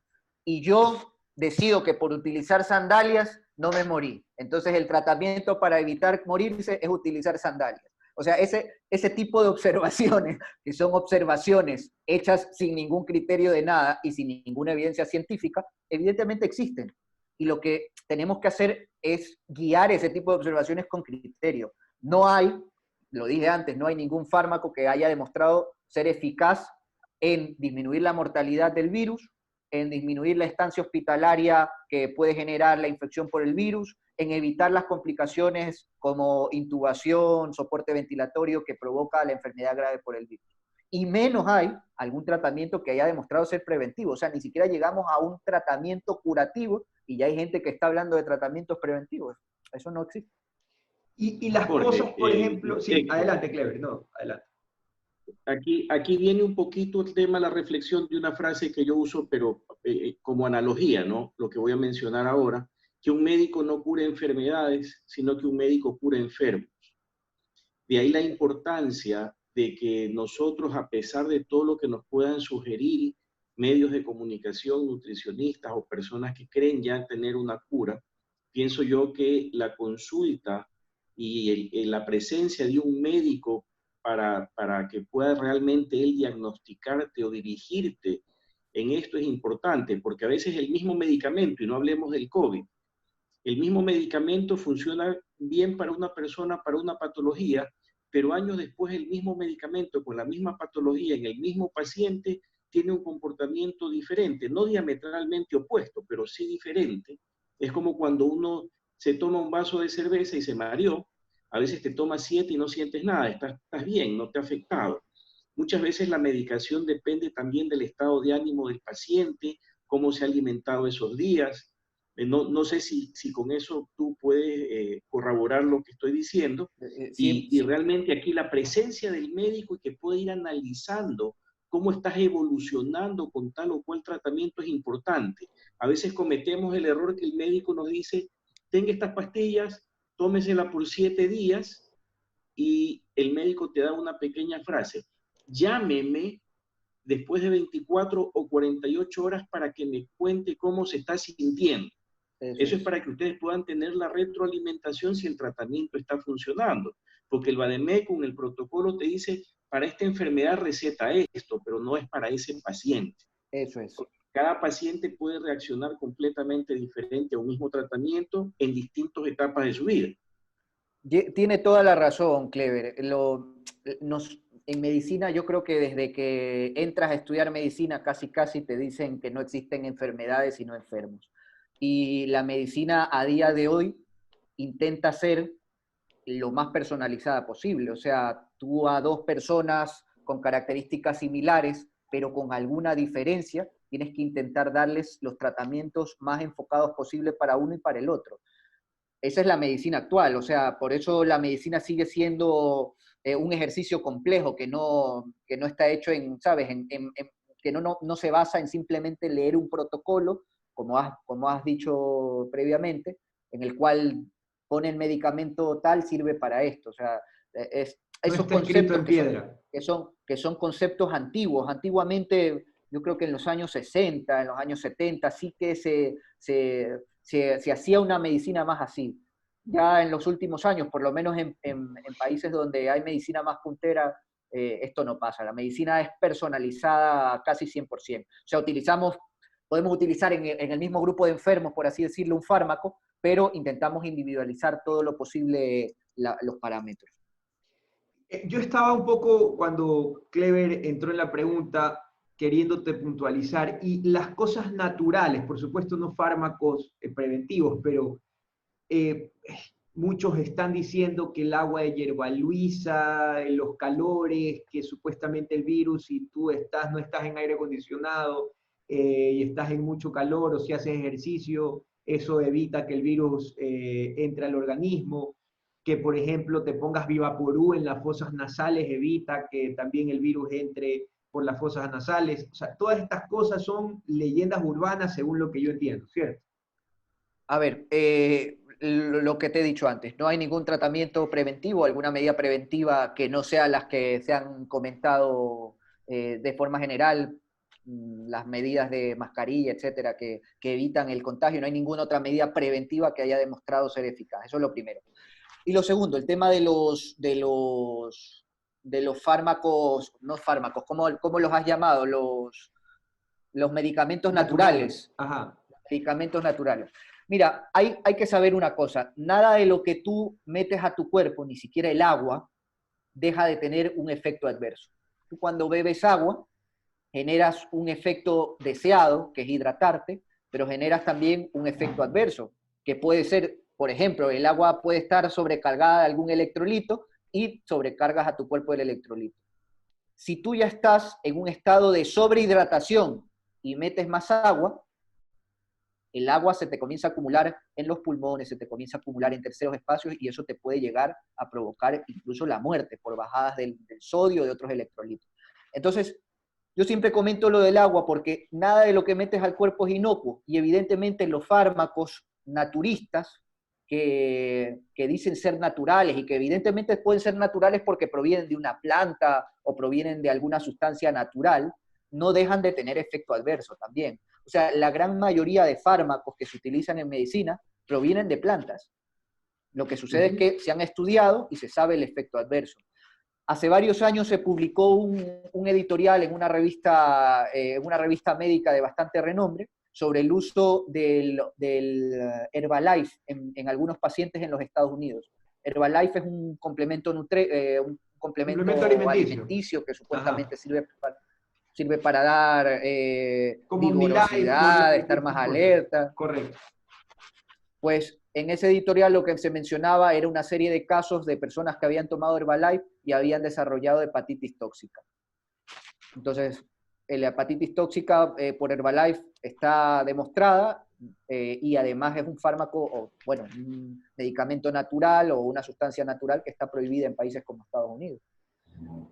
Speaker 2: Y yo decido que por utilizar sandalias no me morí. Entonces, el tratamiento para evitar morirse es utilizar sandalias. O sea, ese tipo de observaciones, que son observaciones hechas sin ningún criterio de nada y sin ninguna evidencia científica, evidentemente existen. Y lo que tenemos que hacer es guiar ese tipo de observaciones con criterio. No hay, lo dije antes, no hay ningún fármaco que haya demostrado ser eficaz en disminuir la mortalidad del virus, en disminuir la estancia hospitalaria que puede generar la infección por el virus, en evitar las complicaciones como intubación, soporte ventilatorio que provoca la enfermedad grave por el virus. Y menos hay algún tratamiento que haya demostrado ser preventivo. O sea, ni siquiera llegamos a un tratamiento curativo y ya hay gente que está hablando de tratamientos preventivos. Eso no existe.
Speaker 1: Y las
Speaker 3: Jorge,
Speaker 1: cosas, por ejemplo, sí,
Speaker 3: Héctor,
Speaker 1: adelante, Clever, no, adelante.
Speaker 3: aquí viene un poquito el tema, la reflexión de una frase que yo uso, pero como analogía, ¿no? Lo que voy a mencionar ahora, que un médico no cura enfermedades, sino que un médico cura enfermos. De ahí la importancia de que nosotros, a pesar de todo lo que nos puedan sugerir medios de comunicación, nutricionistas o personas que creen ya tener una cura, pienso yo que la consulta y la presencia de un médico para que pueda realmente él diagnosticarte o dirigirte en esto es importante, porque a veces el mismo medicamento, y no hablemos del COVID, el mismo medicamento funciona bien para una persona, para una patología, pero años después el mismo medicamento con la misma patología en el mismo paciente tiene un comportamiento diferente, no diametralmente opuesto, pero sí diferente. Es como cuando uno se toma un vaso de cerveza y se mareó, a veces te tomas 7 y no sientes nada, estás bien, no te ha afectado. Muchas veces la medicación depende también del estado de ánimo del paciente, cómo se ha alimentado esos días. No sé si con eso tú puedes corroborar lo que estoy diciendo.
Speaker 2: Sí,
Speaker 3: Y realmente aquí la presencia del médico y que puede ir analizando cómo estás evolucionando con tal o cual tratamiento es importante. A veces cometemos el error que el médico nos dice, tenga estas pastillas, tómesela por 7 días, y el médico te da una pequeña frase, llámeme después de 24 o 48 horas para que me cuente cómo se está sintiendo. Eso es para que ustedes puedan tener la retroalimentación si el tratamiento está funcionando. Porque el Vademecum, el protocolo te dice, para esta enfermedad receta esto, pero no es para ese paciente.
Speaker 2: Eso es.
Speaker 3: Cada paciente puede reaccionar completamente diferente a un mismo tratamiento en distintas etapas de su vida.
Speaker 2: Tiene toda la razón, Clever. En medicina yo creo que desde que entras a estudiar medicina casi te dicen que no existen enfermedades sino enfermos. y la medicina a día de hoy intenta ser lo más personalizada posible. O sea, tú a dos personas con características similares, pero con alguna diferencia, tienes que intentar darles los tratamientos más enfocados posibles para uno y para el otro. Esa es la medicina actual, o sea, por eso la medicina sigue siendo un ejercicio complejo que no está hecho en, ¿sabes? Que no se basa en simplemente leer un protocolo, como has dicho previamente, en el cual pone el medicamento tal, sirve para esto. O sea,
Speaker 1: No
Speaker 2: esos
Speaker 1: está escrito
Speaker 2: conceptos
Speaker 1: en piedra.
Speaker 2: que son conceptos antiguos. Antiguamente, yo creo que en los años 60, en los años 70, sí que se hacía una medicina más así. Ya en los últimos años, por lo menos en países donde hay medicina más puntera, esto no pasa. La medicina es personalizada casi 100%. O sea, podemos utilizar en el mismo grupo de enfermos, por así decirlo, un fármaco, pero intentamos individualizar todo lo posible los parámetros.
Speaker 1: Yo estaba un poco, cuando Clever entró en la pregunta, queriéndote puntualizar, y las cosas naturales, por supuesto no fármacos preventivos, pero eh, muchos están diciendo que el agua de hierba luisa, los calores, que supuestamente el virus, si tú no estás en aire acondicionado y estás en mucho calor o si haces ejercicio, eso evita que el virus entre al organismo. Que, por ejemplo, te pongas Vivaporú en las fosas nasales evita que también el virus entre por las fosas nasales. O sea, todas estas cosas son leyendas urbanas según lo que yo entiendo, ¿cierto?
Speaker 2: A ver, lo que te he dicho antes, no hay ningún tratamiento preventivo, alguna medida preventiva que no sea las que se han comentado de forma general, las medidas de mascarilla, etcétera, que evitan el contagio. No hay ninguna otra medida preventiva que haya demostrado ser eficaz. Eso es lo primero. Y lo segundo, el tema de los fármacos, no fármacos, ¿cómo los has llamado? Los medicamentos
Speaker 1: Naturales.
Speaker 2: naturales.
Speaker 1: Ajá.
Speaker 2: Medicamentos naturales. Mira, hay que saber una cosa, nada de lo que tú metes a tu cuerpo, ni siquiera el agua, deja de tener un efecto adverso. Tú cuando bebes agua, generas un efecto deseado, que es hidratarte, pero generas también un efecto adverso, que puede ser, por ejemplo, el agua puede estar sobrecargada de algún electrolito y sobrecargas a tu cuerpo del electrolito. Si tú ya estás en un estado de sobrehidratación y metes más agua, el agua se te comienza a acumular en los pulmones, se te comienza a acumular en terceros espacios y eso te puede llegar a provocar incluso la muerte por bajadas del sodio, de otros electrolitos. Entonces, yo siempre comento lo del agua porque nada de lo que metes al cuerpo es inocuo y evidentemente los fármacos naturistas que dicen ser naturales y que evidentemente pueden ser naturales porque provienen de una planta o provienen de alguna sustancia natural, no dejan de tener efecto adverso también. O sea, la gran mayoría de fármacos que se utilizan en medicina provienen de plantas. Lo que sucede es que se han estudiado y se sabe el efecto adverso. Hace varios años se publicó un editorial en una revista médica de bastante renombre sobre el uso del Herbalife en algunos pacientes en los Estados Unidos. Herbalife es un complemento, un
Speaker 1: Complemento
Speaker 2: complemento
Speaker 1: alimenticio.
Speaker 2: alimenticio que
Speaker 1: Ajá.
Speaker 2: supuestamente sirve para dar
Speaker 1: Como Omnilife,
Speaker 2: vigorosidad, estar más
Speaker 1: cosas.
Speaker 2: alerta.
Speaker 1: Correcto.
Speaker 2: Pues en ese editorial lo que se mencionaba era una serie de casos de personas que habían tomado Herbalife y habían desarrollado hepatitis tóxica. Entonces, la hepatitis tóxica por Herbalife está demostrada y además es un fármaco, o bueno, un medicamento natural o una sustancia natural que está prohibida en países como Estados Unidos.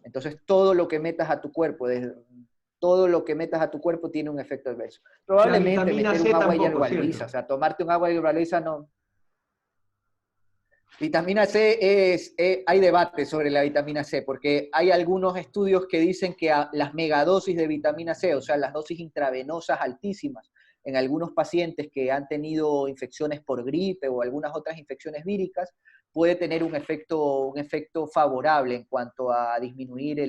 Speaker 2: Entonces, todo lo que metas a tu cuerpo, todo lo que metas a tu cuerpo tiene un efecto adverso.
Speaker 1: La
Speaker 2: Probablemente
Speaker 1: vitamina
Speaker 2: meter
Speaker 1: C
Speaker 2: un agua de
Speaker 1: tampoco,
Speaker 2: hierba
Speaker 1: ¿cierto?
Speaker 2: luisa, o sea, tomarte un agua de hierba luisa no. Vitamina C hay debate sobre la vitamina C, porque hay algunos estudios que dicen que las megadosis de vitamina C, o sea, las dosis intravenosas altísimas, en algunos pacientes que han tenido infecciones por gripe o algunas otras infecciones víricas, puede tener un efecto favorable en cuanto a disminuir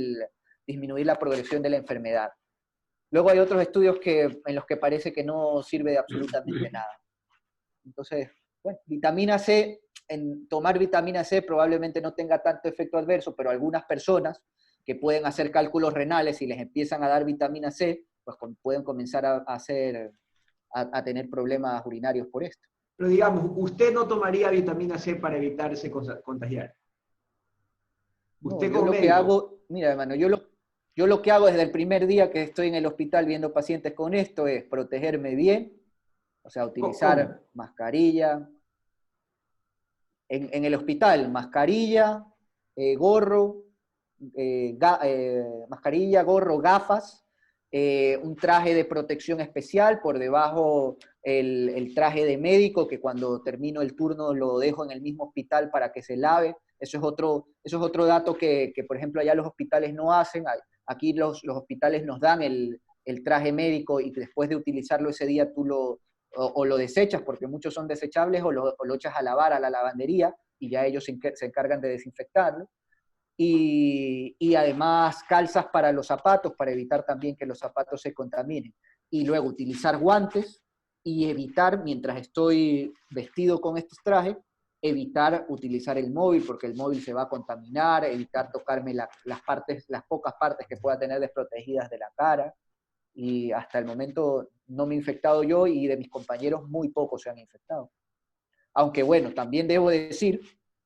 Speaker 2: la progresión de la enfermedad. Luego hay otros estudios en los que parece que no sirve de absolutamente nada. Entonces, bueno, tomar vitamina C probablemente no tenga tanto efecto adverso, pero algunas personas que pueden hacer cálculos renales y les empiezan a dar vitamina C, pues pueden comenzar a hacer a tener problemas urinarios por esto.
Speaker 1: Pero digamos, usted no tomaría vitamina C para evitarse contagiar.
Speaker 2: No,
Speaker 1: Usted
Speaker 2: yo
Speaker 1: como
Speaker 2: lo que
Speaker 1: médico.
Speaker 2: hago, mira, hermano, yo lo que hago desde el primer día que estoy en el hospital viendo pacientes con esto es protegerme bien, o sea,
Speaker 1: ¿Cómo?
Speaker 2: utilizar mascarilla. En el hospital, mascarilla, gorro, mascarilla, gorro, gafas, un traje de protección especial, por debajo el traje de médico, que cuando termino el turno lo dejo en el mismo hospital para que se lave. Eso es otro dato que, por ejemplo, allá los hospitales no hacen. Aquí los hospitales nos dan el traje médico y después de utilizarlo ese día tú o lo desechas, porque muchos son desechables, o lo echas a lavar a la lavandería y ya ellos se encargan de desinfectarlo. Y además calzas para los zapatos, para evitar también que los zapatos se contaminen. Y luego utilizar guantes y evitar, mientras estoy vestido con estos trajes, evitar utilizar el móvil, porque el móvil se va a contaminar, evitar tocarme las pocas partes que pueda tener desprotegidas de la cara. Y hasta el momento no me he infectado yo, y de mis compañeros muy pocos se han infectado. Aunque bueno, también debo decir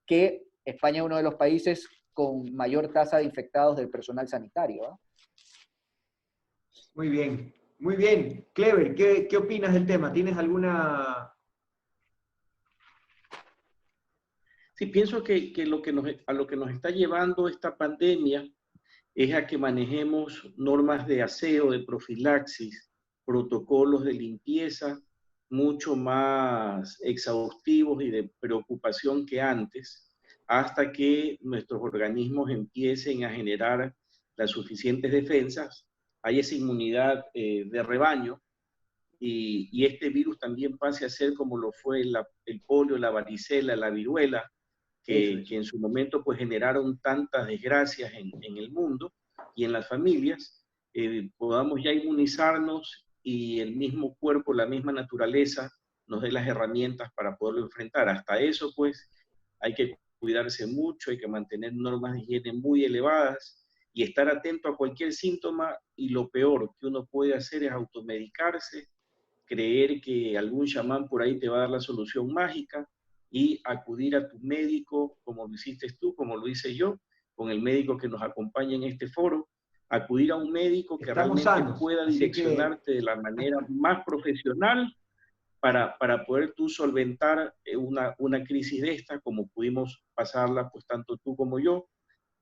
Speaker 2: que España es uno de los países con mayor tasa de infectados del personal sanitario, ¿eh?
Speaker 1: Muy bien, muy bien. Clever, ¿qué opinas del tema? ¿Tienes alguna...
Speaker 3: Sí, pienso que a lo que nos está llevando esta pandemia es a que manejemos normas de aseo, de profilaxis, protocolos de limpieza mucho más exhaustivos y de preocupación que antes, hasta que nuestros organismos empiecen a generar las suficientes defensas, hay esa inmunidad de rebaño, y este virus también pase a ser como lo fue el polio, la varicela, la viruela, que en su momento pues generaron tantas desgracias en el mundo y en las familias, podamos ya inmunizarnos y el mismo cuerpo, la misma naturaleza nos dé las herramientas para poderlo enfrentar. Hasta eso pues hay que cuidarse mucho, hay que mantener normas de higiene muy elevadas y estar atento a cualquier síntoma, y lo peor que uno puede hacer es automedicarse, creer que algún chamán por ahí te va a dar la solución mágica, y acudir a tu médico, como lo hiciste tú, como lo hice yo, con el médico que nos acompaña en este foro, acudir a un médico que
Speaker 1: Estamos
Speaker 3: realmente
Speaker 1: sanos,
Speaker 3: pueda
Speaker 1: así que
Speaker 3: direccionarte de la manera más profesional para poder tú solventar una crisis de esta, como pudimos pasarla pues tanto tú como yo,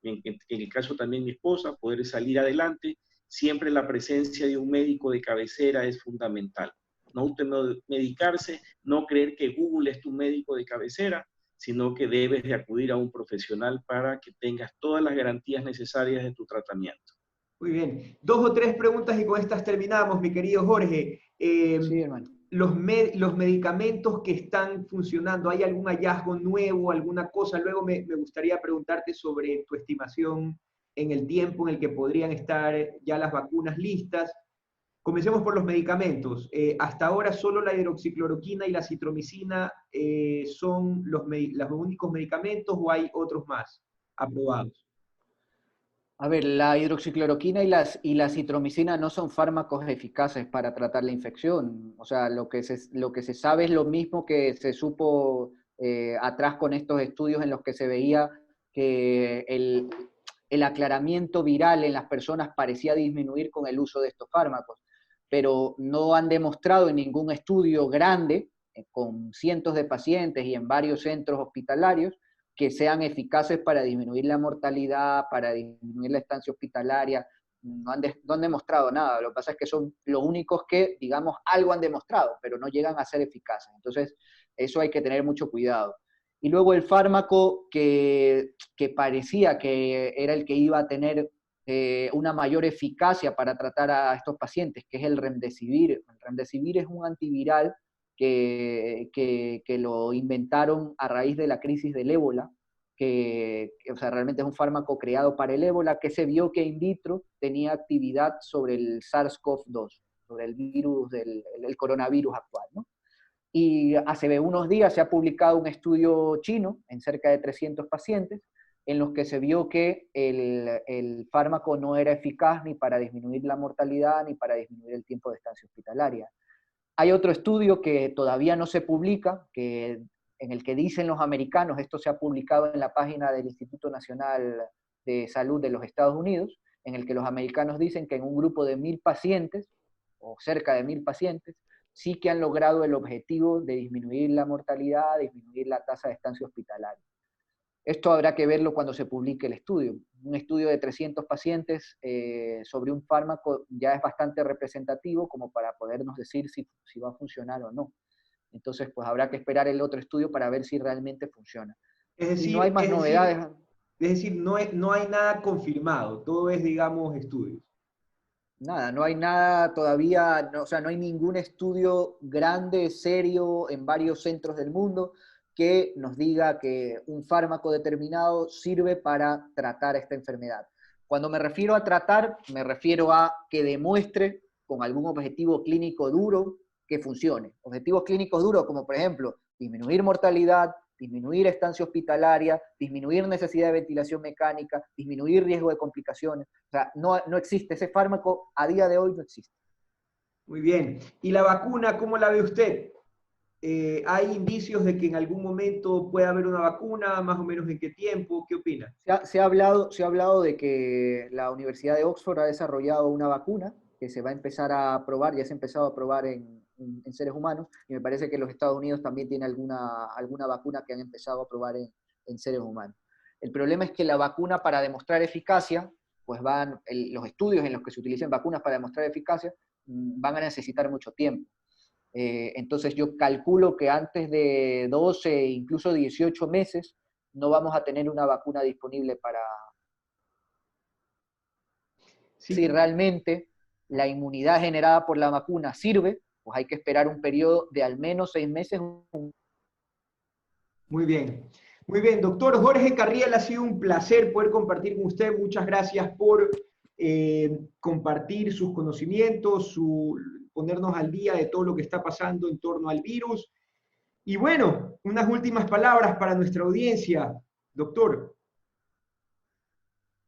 Speaker 3: en el caso también mi esposa, poder salir adelante. Siempre la presencia de un médico de cabecera es fundamental. No automedicarse, no creer que Google es tu médico de cabecera, sino que debes de acudir a un profesional para que tengas todas las garantías necesarias de tu tratamiento.
Speaker 1: muy bien. Dos o tres preguntas y con estas terminamos, mi querido Jorge.
Speaker 2: Sí, hermano.
Speaker 1: Los medicamentos que están funcionando, ¿hay algún hallazgo nuevo, alguna cosa? Luego me gustaría preguntarte sobre tu estimación en el tiempo en el que podrían estar ya las vacunas listas. Comencemos por los medicamentos. Hasta ahora solo la hidroxicloroquina y la citromicina son los únicos medicamentos, ¿o hay otros más aprobados?
Speaker 2: A ver, la hidroxicloroquina y la citromicina no son fármacos eficaces para tratar la infección. O sea, lo que se sabe es lo mismo que se supo atrás con estos estudios en los que se veía que el aclaramiento viral en las personas parecía disminuir con el uso de estos fármacos, pero no han demostrado en ningún estudio grande, con cientos de pacientes y en varios centros hospitalarios, que sean eficaces para disminuir la mortalidad, para disminuir la estancia hospitalaria. No han demostrado nada. Lo que pasa es que son los únicos que, digamos, algo han demostrado, pero no llegan a ser eficaces. Entonces, eso hay que tener mucho cuidado. Y luego el fármaco que parecía que era el que iba a tener una mayor eficacia para tratar a estos pacientes, que es el remdesivir. El remdesivir es un antiviral que lo inventaron a raíz de la crisis del ébola, o sea, realmente es un fármaco creado para el ébola, que se vio que in vitro tenía actividad sobre el SARS-CoV-2, sobre el virus el coronavirus actual, ¿no? Y hace unos días se ha publicado un estudio chino en cerca de 300 pacientes, en los que se vio que el fármaco no era eficaz ni para disminuir la mortalidad ni para disminuir el tiempo de estancia hospitalaria. Hay otro estudio que todavía no se publica, en el que dicen los americanos, esto se ha publicado en la página del Instituto Nacional de Salud de los Estados Unidos, en el que los americanos dicen que en un grupo de 1.000 pacientes, o cerca de 1.000 pacientes, sí que han logrado el objetivo de disminuir la mortalidad, disminuir la tasa de estancia hospitalaria. Esto habrá que verlo cuando se publique el estudio. Un estudio de 300 pacientes sobre un fármaco ya es bastante representativo como para podernos decir si va a funcionar o no. Entonces, pues habrá que esperar el otro estudio para ver si realmente funciona.
Speaker 1: Es decir,
Speaker 2: Y no hay más novedades.
Speaker 1: no hay nada confirmado, todo es, digamos, estudios.
Speaker 2: Nada, no hay nada todavía, no, o sea, no hay ningún estudio grande, serio, en varios centros del mundo que nos diga que un fármaco determinado sirve para tratar esta enfermedad. Cuando me refiero a tratar, me refiero a que demuestre con algún objetivo clínico duro que funcione. Objetivos clínicos duros como, por ejemplo, disminuir mortalidad, disminuir estancia hospitalaria, disminuir necesidad de ventilación mecánica, disminuir riesgo de complicaciones. O sea, no existe, ese fármaco a día de hoy no existe.
Speaker 1: Muy bien. ¿Y la vacuna, cómo la ve usted? ¿Hay indicios de que en algún momento pueda haber una vacuna? ¿Más o menos en qué tiempo? ¿Qué opina?
Speaker 2: Se ha hablado de que la Universidad de Oxford ha desarrollado una vacuna que se va a empezar a probar, ya se ha empezado a probar en seres humanos, y me parece que los Estados Unidos también tiene alguna vacuna que han empezado a probar en seres humanos. El problema es que la vacuna, para demostrar eficacia, pues los estudios en los que se utilizan vacunas para demostrar eficacia van a necesitar mucho tiempo. Entonces yo calculo que antes de 12, incluso 18 meses, no vamos a tener una vacuna disponible para...
Speaker 1: Sí.
Speaker 2: Si realmente la inmunidad generada por la vacuna sirve, pues hay que esperar un periodo de al menos 6 meses.
Speaker 1: Muy bien. Muy bien, doctor Jorge Carriel, ha sido un placer poder compartir con usted. Muchas gracias por compartir sus conocimientos, ponernos al día de todo lo que está pasando en torno al virus. Y bueno, unas últimas palabras para nuestra audiencia, doctor.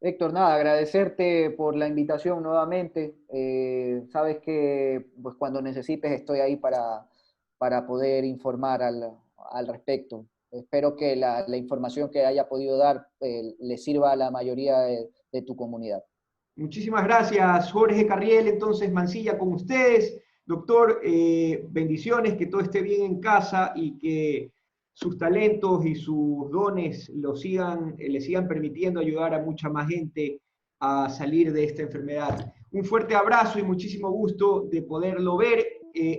Speaker 2: Héctor, nada, agradecerte por la invitación nuevamente. Sabes que pues, cuando necesites estoy ahí para poder informar al respecto. Espero que la información que haya podido dar le sirva a la mayoría de tu comunidad.
Speaker 1: Muchísimas gracias, Jorge Carriel. Entonces, Mancilla, con ustedes. Doctor, bendiciones, que todo esté bien en casa y que sus talentos y sus dones le sigan permitiendo ayudar a mucha más gente a salir de esta enfermedad. Un fuerte abrazo y muchísimo gusto de poderlo ver.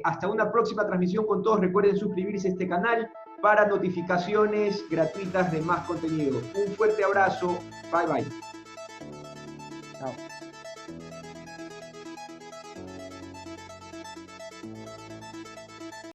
Speaker 1: Hasta una próxima transmisión con todos. Recuerden suscribirse a este canal para notificaciones gratuitas de más contenido. Un fuerte abrazo. Bye, bye.
Speaker 2: Chao.